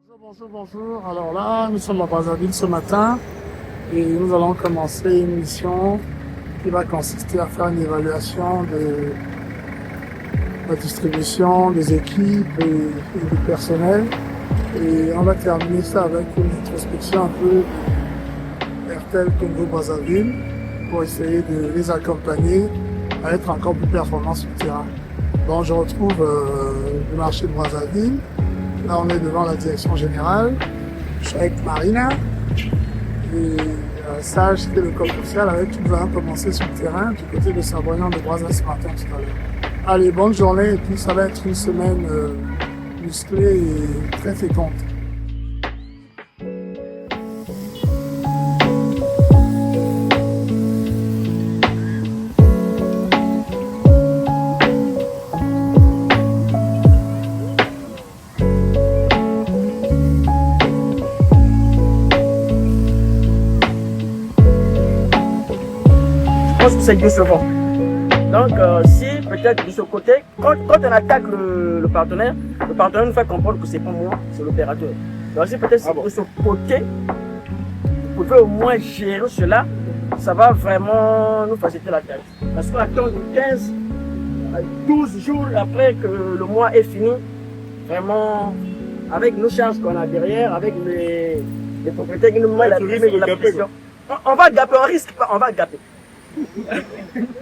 Bonjour. Alors là, nous sommes à Brazzaville ce matin et nous allons commencer une mission qui va consister à faire une évaluation de la distribution des équipes et du personnel. Et on va terminer ça avec une introspection un peu RTL Congo Brazzaville pour essayer de les accompagner à être encore plus performants sur le terrain. Donc je retrouve le marché de Brazzaville. Là, on est devant la direction générale. Je suis avec Marina. Et Sage, c'était le commercial avec qui nous allons commencer sur le terrain du côté de Saint-Brieuc de Brazzaville ce matin tout à l'heure. Allez, bonne journée et puis ça va être une semaine musclée et très féconde. C'est décevant. Donc, si peut-être de ce côté, quand on attaque le partenaire nous fait comprendre que c'est pas moi, c'est l'opérateur. Donc, si peut-être de ce côté, vous pouvez au moins gérer cela, ça va vraiment nous faciliter la tâche. Parce qu'on attend de 15 à 12 jours après que le mois est fini, vraiment, avec nos charges qu'on a derrière, avec les propriétaires qui nous mettent la pression. On va gaper, on risque pas, on va gaper.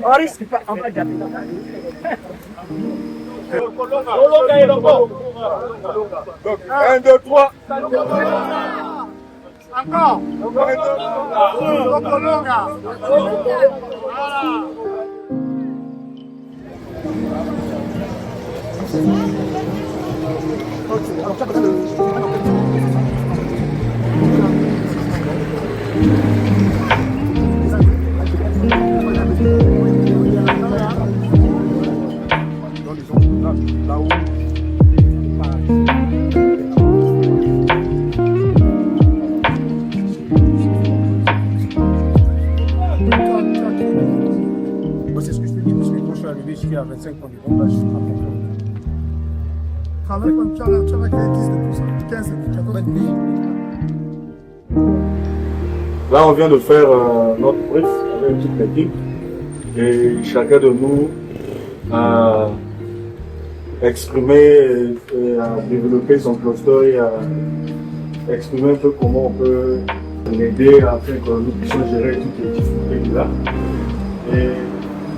On risque pas, on va gagner. Donc, 1, 2, 3. Encore. Là-haut. C'est ce que je te dis, parce que quand je suis arrivé ici à 25 points de compte, là, je suis pas content. Travaille comme tu as 10 de plus, 15 de plus, 14 de plus. Là, on vient de faire notre brief avec toute l'équipe et chacun de nous a exprimé et a développé son cluster et a exprimé un peu comment on peut l'aider afin que nous puissions gérer toutes les difficultés qu'il a. Et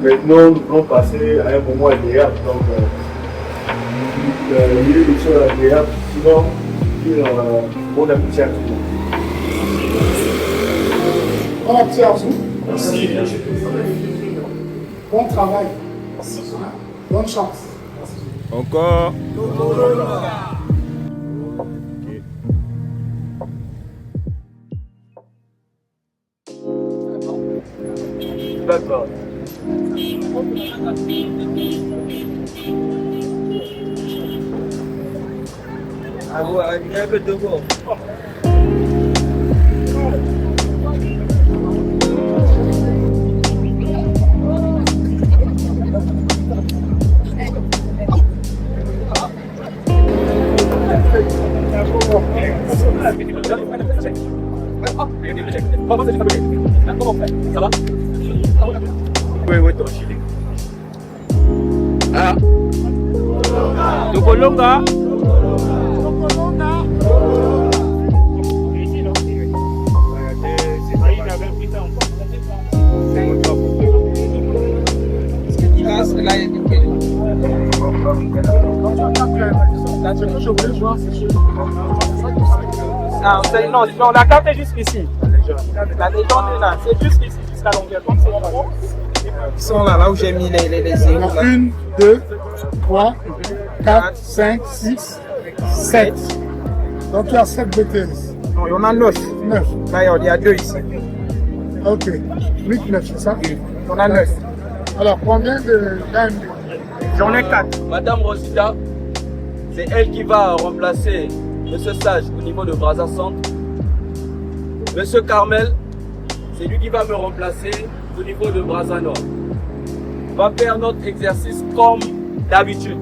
maintenant, nous allons passer à un moment agréable. Donc, l'idée de choses agréables, sinon, bon appétit à tout le monde. Bon appétit à vous. Merci. Bon travail. Merci. Bonne chance. Encore. D'accord. Un peu de mots. Ça va? Oui, toi aussi. Ah. Tokolonga. Non, la carte est jusqu'ici. La légende est là, c'est jusqu'ici, jusqu'à longueur. Comme c'est trop. Ils sont là où j'ai mis les zéros. 1, 2, 3, 4, 5, 6, 7. Donc il y a 7 BTS. Non, il y en a 9. 9. D'ailleurs, il y a 2 ici. Ok. 8, 9, c'est ça? Il y en a 9. Alors combien de d'AMD? J'en ai 4. Madame Rosita, c'est elle qui va remplacer Monsieur Sage au niveau de Brazza Centre. Monsieur Carmel, c'est lui qui va me remplacer au niveau de Brazza Nord. On va faire notre exercice comme d'habitude.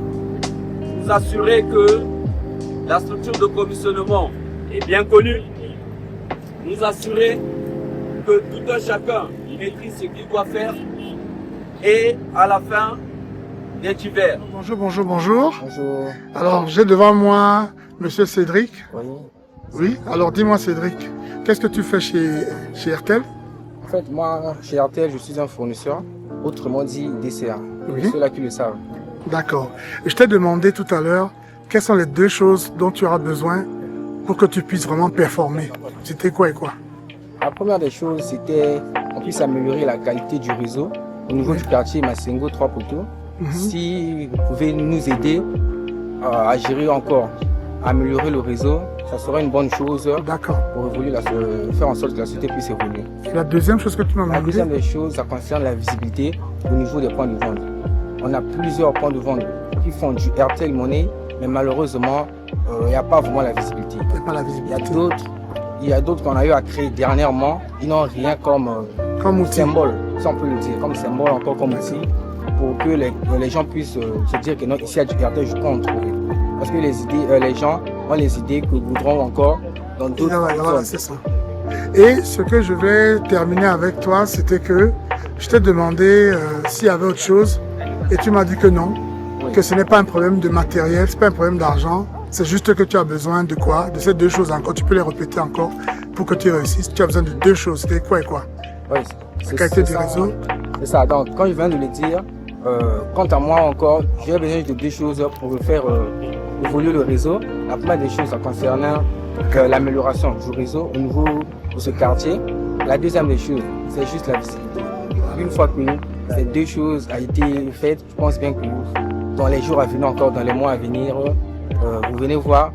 Nous assurer que la structure de commissionnement est bien connue. Nous assurer que tout un chacun maîtrise ce qu'il doit faire et à la fin des hivers. Bonjour, bonjour, bonjour. Bonjour. Alors, j'ai devant moi Monsieur Cédric. Oui. Oui, alors dis-moi Cédric, qu'est-ce que tu fais chez RTL? En fait, moi, chez RTL, je suis un fournisseur, autrement dit DCA. Oui. Ceux-là qui le savent. D'accord. Et je t'ai demandé tout à l'heure, quelles sont les deux choses dont tu auras besoin pour que tu puisses vraiment performer? C'était quoi et quoi? La première des choses, c'était qu'on puisse améliorer la qualité du réseau au niveau du quartier Massengo 3 Poteaux. Si vous pouvez nous aider à gérer encore, à améliorer le réseau, ça sera une bonne chose. D'accord. Pour évoluer, faire en sorte que la société puisse évoluer. La deuxième chose que tu m'as La demandé? deuxième des choses, ça concerne la visibilité au niveau des points de vente. On a plusieurs points de vente qui font du RTL Money, mais malheureusement, il n'y a pas vraiment la visibilité. Il n'y a pas la visibilité. Il y a d'autres qu'on a eu à créer dernièrement. Ils n'ont rien comme outil. Symbole, si on peut le dire, comme symbole, encore comme outil, pour que les gens puissent se dire que non, ici à du RTL, je peux en trouver. Parce que les gens ont les idées que voudront encore dans d'autres Voilà, c'est ça. Et ce que je vais terminer avec toi, c'était que je t'ai demandé s'il y avait autre chose et tu m'as dit que non, Oui. que ce n'est pas un problème de matériel, c'est pas un problème d'argent, c'est juste que tu as besoin de quoi? De ces deux choses encore, tu peux les répéter encore pour que tu réussisses. Tu as besoin de deux choses, c'était quoi et quoi? Oui, La qualité du réseau. C'est ça, donc quand je viens de le dire, quant à moi encore, j'ai besoin de deux choses pour faire évoluer le réseau. La première des choses, ça concerne l'amélioration du réseau au niveau de ce quartier. La deuxième des choses, c'est juste la visibilité. Une fois que ces deux choses ont été faites, je pense bien que dans les jours à venir, encore dans les mois à venir, vous venez voir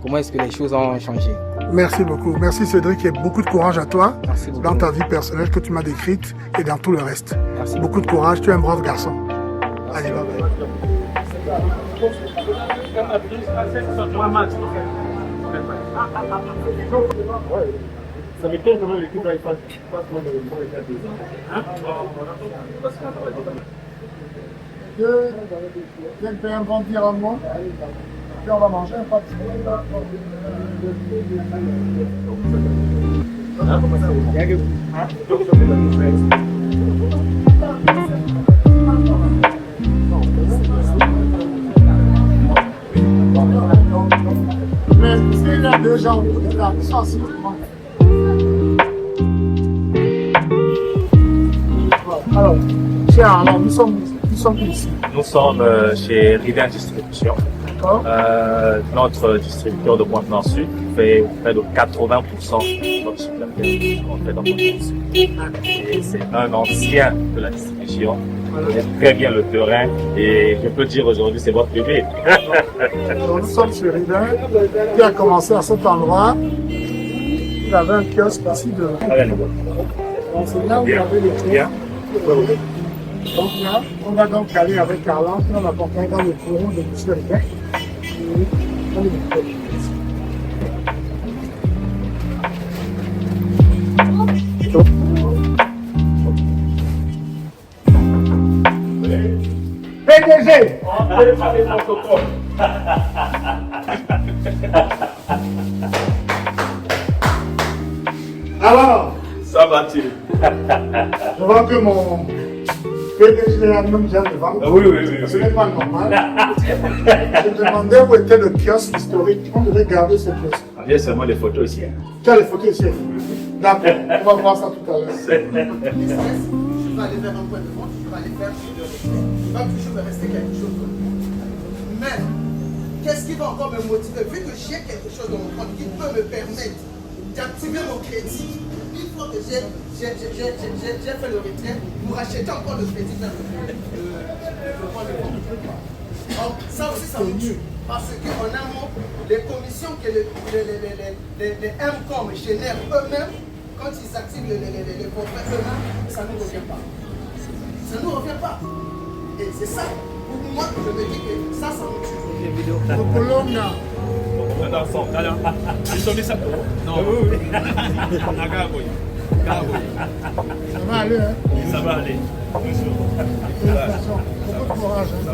comment est-ce que les choses ont changé. Merci beaucoup. Merci Cédric et beaucoup de courage à toi Merci beaucoup. dans ta vie personnelle que tu m'as décrite et dans tout le reste. Merci Beaucoup de courage, tu es un brave garçon. Allez, bye bye. Ça m'étonne quand même l'équipe iPad. Viens faire un bon tir en moi. Puis on va manger un pâté. Mais s'il y a deux gens, là, ils sont assis. Alors, tiens, alors nous sommes ici. Nous sommes chez Rivière Distribution. D'accord. Notre distributeur de Pointe-Nord Sud fait près de 80% de notre chiffre d'affaires qu'on fait dans Pointe-Nord Sud. Et c'est un ancien de la distribution. Il connaît très bien le terrain et je peux dire aujourd'hui c'est votre bébé. Donc, nous sommes sur Rivière qui a commencé à cet endroit. Il avait un kiosque ici de. Donc c'est là où il y avait les clients. Donc là, on va donc aller avec Carla, qui nous accompagne dans le courant de M. Rivière. PDG! Alors, Ça va-t-il? je vois que mon PDG même vient devant. Oui, oui, oui. Ce n'est pas normal. Je me demandais où était le kiosque historique. On devait garder ce kiosque. Il y a seulement des photos ici. Tu as les photos ici. D'accord, on va voir ça tout à l'heure. Je vais aller vers un point de vente, je vais aller faire sur le retrait. Il va toujours me rester quelque chose dans le compte. Mais, qu'est-ce qui va encore me motiver? Vu que j'ai quelque chose dans mon compte qui peut me permettre d'activer mon crédit, une fois que j'ai fait le retrait, pour acheter encore le crédit vers le point de vente. Donc, ça aussi, ça me tue. Parce qu'en amont, les commissions que les MCOM génèrent eux-mêmes, quand ils activent les forfaits eux-mêmes, ça ne nous revient pas. Ça ne nous revient pas. Et c'est ça, pour moi, que je me dis que ça me tue. Colonna. Ça va aller, hein? Ça va aller. Félicitations. Beaucoup de courage. Hein?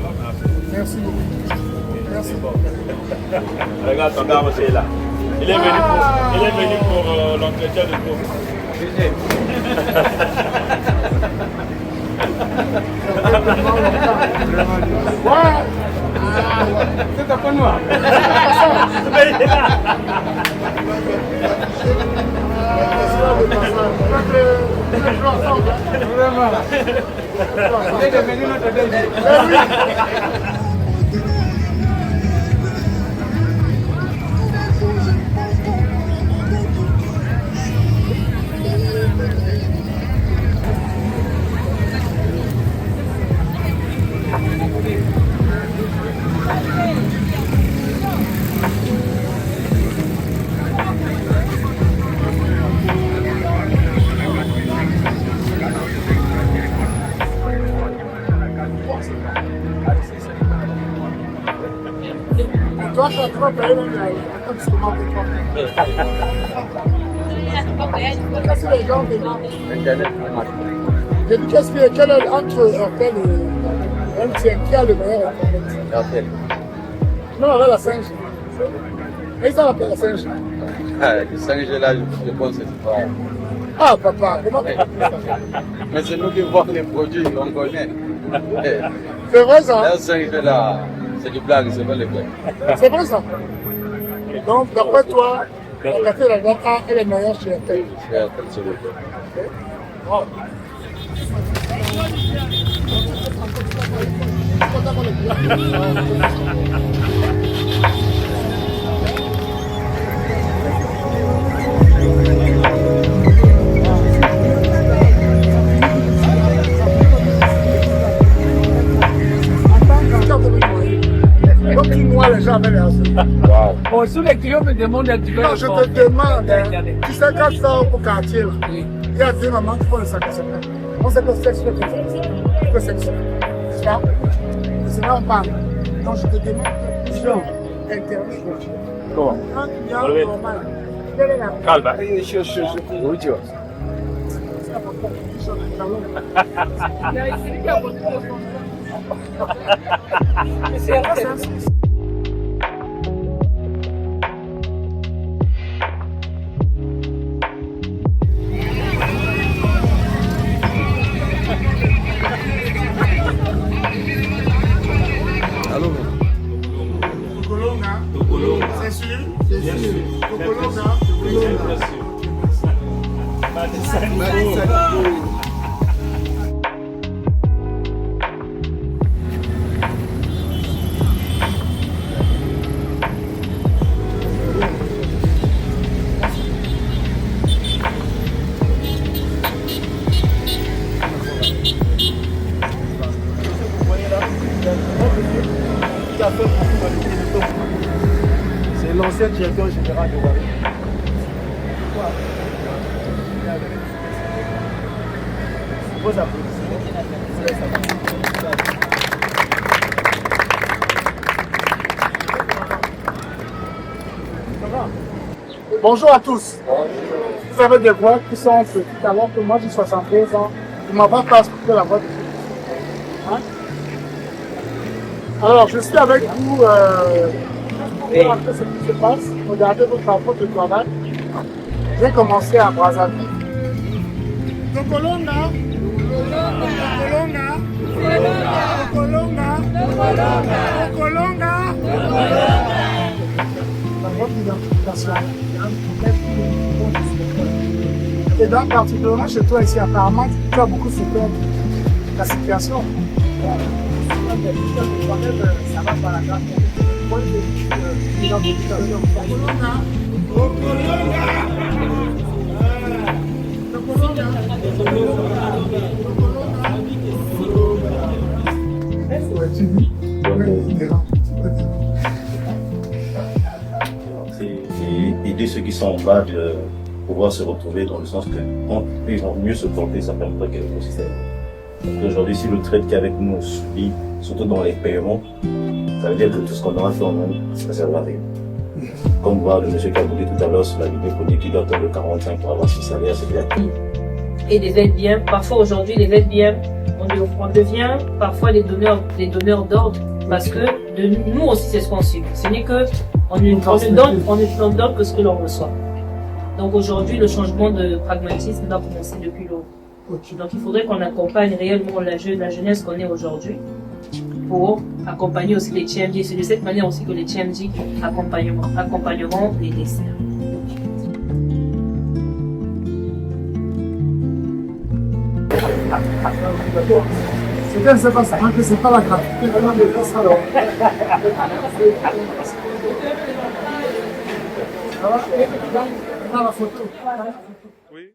Merci beaucoup. Merci. Regarde, ton gars aussi est là. Il est venu pour l'entretien de groupe. Ouais. C'est un peu noir. Vraiment. Il est devenu notre DG. Toi, tu as trop payé même là. Qu'est-ce que les gens demandent? J'ai dit, qu'est-ce que quel est entre Airtel et MTN qui a le meilleur Internet? Airtel. Non, avec la 5G. Et ils ont appelé la 5G. Le 5G là, je pense que c'est pas. Ah, papa, comment tu as Mais c'est nous qui vendons les produits, on connaît. C'est vrai ça? Le 5G là, c'est du blague, c'est pas le vrai. C'est vrai ça? Donc, d'après toi, la café la data est le meilleur chez Airtel. C'est Airtel, c'est le vrai. Wow. Donc tu noies les gens avec les Wow. Bon, si les clients me demandent un petit peu. non, je te demande, hein, tu sais quand tu sors au quartier, là, il y a des mamans qui font le 550. On sait que c'est sur le que c'est ça. C'est ça? C'est là on parle. Donc je te demande une question Internet. Comment? Un client normal. Quelle est la Calma. Allô? Tokolonga, c'est sûr? C'est sûr. Tokolonga. C'est l'ancien directeur général de Wari. Vos Bonjour à tous. Vous avez des voix qui sont petites alors que moi j'ai 73 ans. Je ne m'en vais pas expliquer la voix de hein? Alors je suis avec vous pour montrer ce qui se passe. Regardez votre rapport de travail. J'ai commencé à Brazzaville. Tokolonga. Tokolonga. Tokolonga. Tokolonga. Votre identification. Et donc, particulièrement chez toi ici, apparemment, tu as beaucoup souffert de la situation. Ça va par la grâce. Point d'identification. C'est aider ceux qui sont en bas de pouvoir se retrouver dans le sens que quand ils vont mieux se porter, ça permettra qu'il y ait un système. Donc aujourd'hui, si le trade qui est avec nous subit, surtout dans les paiements, ça veut dire que tout ce qu'on aura fait en main, ça ne servira à rien. comme voir le monsieur qui a goûté tout à l'heure sur la vidéo pour dire qu'il doit attendre 45 pour avoir son salaire, c'est bien. Et des vêtements, parfois aujourd'hui les vêtements, on devient parfois les donneurs d'ordre parce que de nous aussi c'est ce qu'on suit. Ce n'est que on ne donne que ce que l'on reçoit. Donc aujourd'hui le changement de pragmatisme doit commencer depuis l'eau. Donc il faudrait qu'on accompagne réellement la jeunesse qu'on est aujourd'hui pour accompagner aussi les TMJ. C'est de cette manière aussi que les TMJ accompagneront les desserts. C'est bien, c'est pas ça, hein, que c'est pas la gratuité vraiment de faire ça. Alors. Ça va? Dans la photo. Oui.